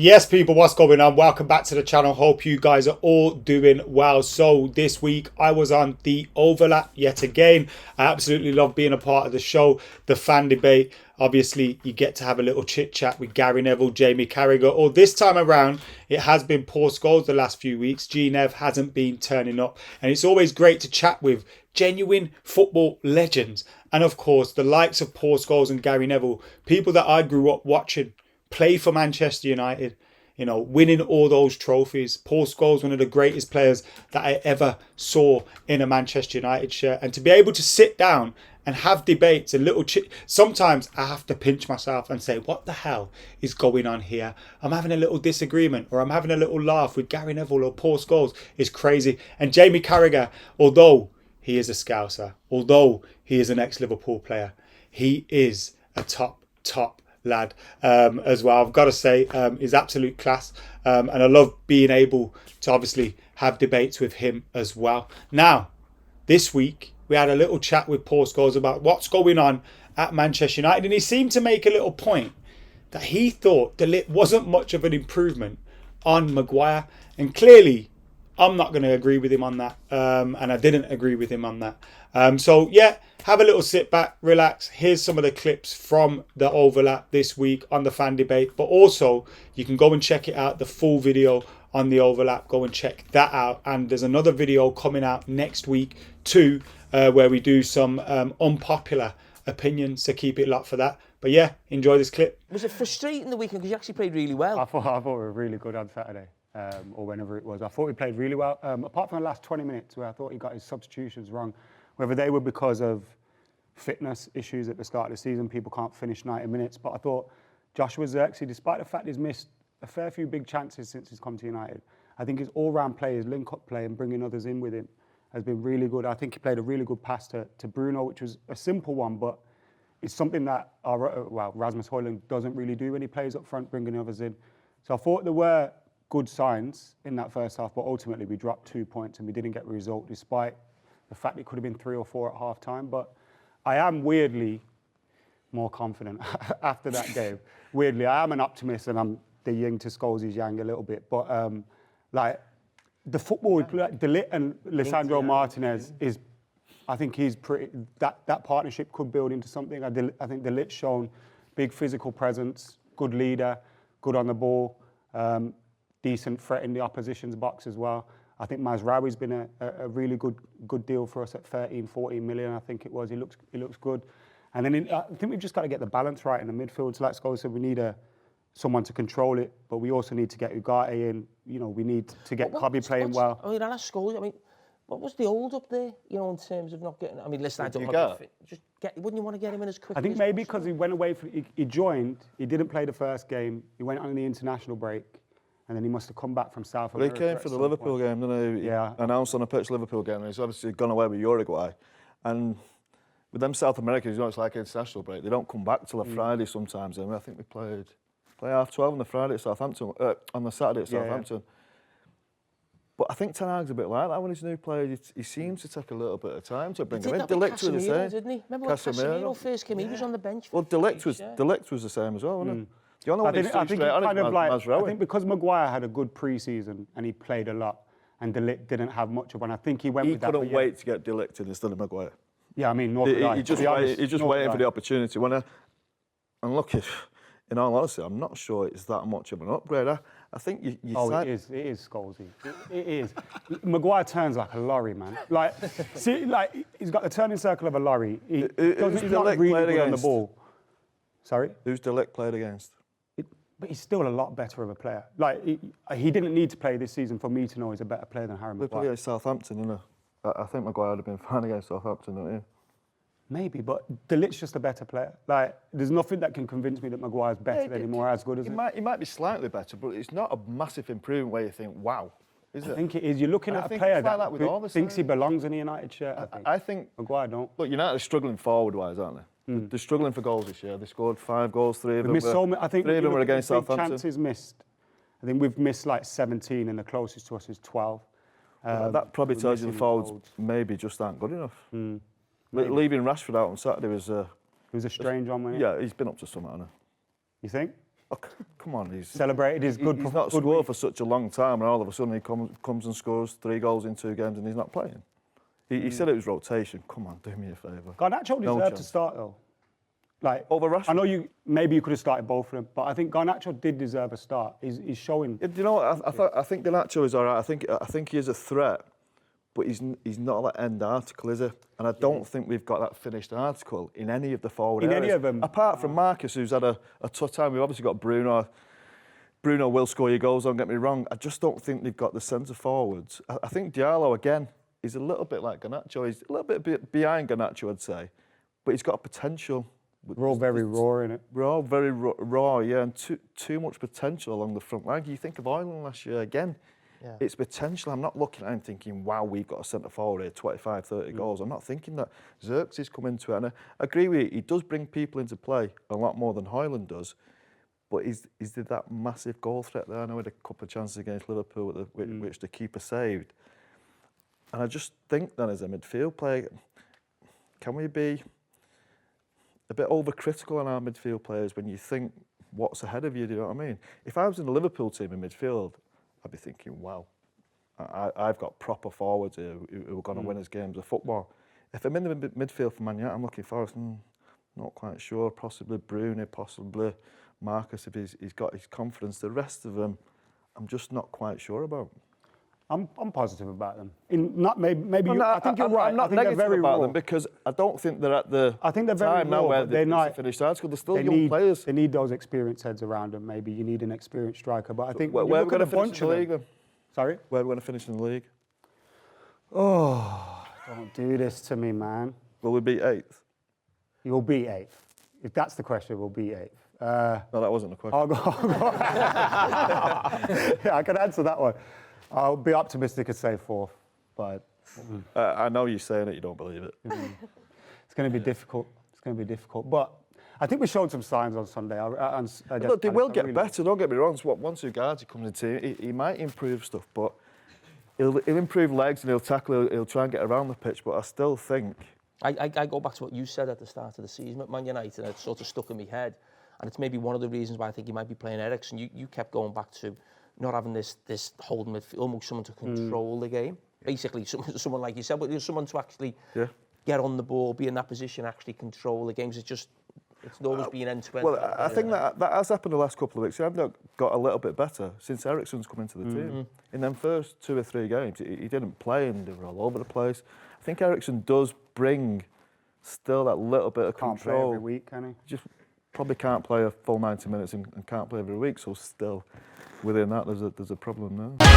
Yes, people, what's going on? Welcome back to the channel. Hope you guys are all doing well. So this week I was on the overlap yet again. I absolutely love being a part of the show, the fan debate. Obviously, you get to have a little chit chat with Gary Neville, Jamie Carragher, or this time around, it has been Paul Scholes the last few weeks. G-Nev hasn't been turning up, and it's always great to chat with genuine football legends. And of course, the likes of Paul Scholes and Gary Neville, people that I grew up watching play for Manchester United, you know, winning all those trophies. Paul Scholes, one of the greatest players that I ever saw in a Manchester United shirt. And to be able to sit down and have debates, sometimes I have to pinch myself and say, what the hell is going on here? I'm having a little disagreement, or I'm having a little laugh with Gary Neville or Paul Scholes. It's crazy. And Jamie Carragher, although he is a Scouser, although he is an ex-Liverpool player, he is a top lad as well. I've got to say, he's absolute class, and I love being able to obviously have debates with him as well. Now, this week we had a little chat with Paul Scholes about what's going on at Manchester United, and he seemed to make a little point that he thought the Ligt wasn't much of an improvement on Maguire, and clearly I'm not going to agree with him on that, and I didn't agree with him on that. So yeah, have a little sit back, relax. Here's some of the clips from the overlap this week on the fan debate, but also you can go and check it out, the full video on the overlap. Go and check that out. And there's another video coming out next week too, where we do some unpopular opinions, so keep it locked for that. But yeah, enjoy this clip. Was it frustrating the weekend because you actually played really well? I thought we were really good on Saturday, or whenever it was. I thought we played really well, apart from the last 20 minutes where I thought he got his substitutions wrong. Whether they were because of fitness issues at the start of the season, people can't finish 90 minutes. But I thought Joshua Zirkzee, despite the fact he's missed a fair few big chances since he's come to United, I think his all-round play, his link-up play and bringing others in with him has been really good. I think he played a really good pass to Bruno, which was a simple one, but it's something that Rasmus Højlund doesn't really do when he plays up front, bringing others in. So I thought there were good signs in that first half, but ultimately we dropped 2 points and we didn't get a result, despite the fact it could have been 3 or 4 at half time. But I am weirdly more confident after that game. Weirdly, I am an optimist, and I'm the yin to Scholes' yang a little bit. But like the football, like De Ligt and Lisandro Martinez is, I think he's pretty. That partnership could build into something. I think De Ligt's shown big physical presence, good leader, good on the ball, decent threat in the opposition's box as well. I think Mazraoui's been a really good deal for us at 13, 14 million, I think it was. He looks good. And then I think we've just got to get the balance right in the midfield. So like Scholes said, we need someone to control it, but we also need to get Ugarte in. You know, we need to get Cobby playing well. I mean, I'll ask Scholes, I mean, what was the hold up there, you know, in terms of not getting... I mean, listen, I don't know. Wouldn't you want to get him in as quickly I think as maybe possible? because he went away, he joined, he didn't play the first game, he went on the international break, and then he must have come back from South America. He came for the Liverpool game, didn't he? Yeah. Announced on a pitch Liverpool game, and he's obviously gone away with Uruguay. And with them South Americans, you know, it's like an international break. They don't come back till a Friday sometimes. I mean, I think we play 12:30 on the Friday at Southampton, on the Saturday at Southampton. Yeah. But I think Ten Hag's a bit like that when he's new players. He seems to take a little bit of time to bring him in. De Ligt was the same, didn't he? Remember when Casemiro first came? He was on the bench. Well, De Ligt was the same as well, wasn't he? The only one I think because Maguire had a good pre-season and he played a lot, and De Ligt didn't have much of one. I think he went with that. He couldn't wait to get De Ligt in instead of Maguire. Yeah, I mean, he just waited for the opportunity. And look, in all honesty, I'm not sure it's that much of an upgrade. I think you it is Scholesy. It is. Maguire turns like a lorry, man. Like, see, like he's got the turning circle of a lorry. He's not really good on the ball. Sorry? Who's De Ligt played against? But he's still a lot better of a player. Like, he didn't need to play this season for me to know he's a better player than Harry Maguire. They played against Southampton, you know. I think Maguire would have been fine against Southampton, don't you? Maybe, but De Ligt's just a better player. Like, there's nothing that can convince me that Maguire's better anymore, as good as him. He might be slightly better, but it's not a massive improvement where you think, wow, is it? I think it is. You're looking at a player that thinks he belongs in a United shirt, I think Maguire don't. Look, United are struggling forward-wise, aren't they? They're struggling for goals this year. They scored 5 goals, 3 of them were against Southampton. Chances missed. I think we've missed like 17, and the closest to us is 12. That probably tells you the forwards maybe just aren't good enough. Leaving Rashford out on Saturday was... it was a strange one, wasn't it? Yeah, he's been up to something, hasn't he? You think? Oh, come on, he's celebrated his good. He's not good scored week. for such a long time, and all of a sudden he comes and scores 3 goals in 2 games, and he's not playing. He said it was rotation. Come on, do me a favour. Garnacho deserved to start though. Like over Rashford. I know maybe you could have started both of them, but I think Garnacho did deserve a start. He's showing. Do you know what? I think Garnacho is all right. I think he is a threat, but he's not that end article, is he? And I don't think we've got that finished article in any of the forward areas. Any of them. Apart from Marcus, who's had a tough time. We've obviously got Bruno. Bruno will score your goals, don't get me wrong. I just don't think they've got the centre forwards. I think Diallo, again, is a little bit like Garnacho. He's a little bit behind Garnacho, I'd say. But he's got potential. We're all very raw in it. We're all very raw, yeah, and too much potential along the front line. You think of Ireland last year, again, it's potential. I'm not looking at him thinking, wow, we've got a centre forward here, 25, 30 goals. I'm not thinking that. Xerxes come into it, and I agree with you, he does bring people into play a lot more than Hoyland does, but is there that massive goal threat there? I know we had a couple of chances against Liverpool, which the keeper saved. And I just think then as a midfield player, can we be a bit overcritical on our midfield players when you think what's ahead of you, do you know what I mean? If I was in the Liverpool team in midfield, I'd be thinking, wow, I've got proper forwards here who are going to win us games of football. If I'm in the midfield for Man United, I'm looking for, not quite sure, possibly Bruni, possibly Marcus if he's got his confidence. The rest of them, I'm just not quite sure about. I'm positive about them. I think you're right. I'm not I think negative they're very about raw. them because I don't think they're at the I think they're very time now raw, where but they're not finished article. They're still young players. They need those experienced heads around them. Maybe you need an experienced striker. But I think where are we going to finish in the league then? Sorry? Where are we going to finish in the league? Oh, don't do this to me, man. Will we beat 8th? You'll beat 8th. If that's the question, we'll beat 8th. No, that wasn't the question. I'll go. Yeah, I can answer that one. I'll be optimistic and say 4th, but I know you're saying it, you don't believe it. It's going to be difficult. It's going to be difficult. But I think we showed some signs on Sunday. Look, they will get better, don't get me wrong. Once Ugarte comes into he might improve stuff, but he'll improve legs and he'll tackle, he'll try and get around the pitch, but I still think... I go back to what you said at the start of the season at Man United, and it sort of stuck in my head. And it's maybe one of the reasons why I think he might be playing Eriksen. You kept going back to not having this holding midfield, almost someone to control the game. Basically, someone like you said, but there's someone to actually get on the ball, be in that position, actually control the games. It's always been end-to-end. Well, I think that has happened the last couple of weeks. He have got a little bit better since Eriksen's come into the team. In them first 2 or 3 games, he didn't play and they were all over the place. I think Eriksen does bring still that little bit of control. Can't play every week, can he? Just probably can't play a full 90 minutes and can't play every week. So still, within that, there's a problem there.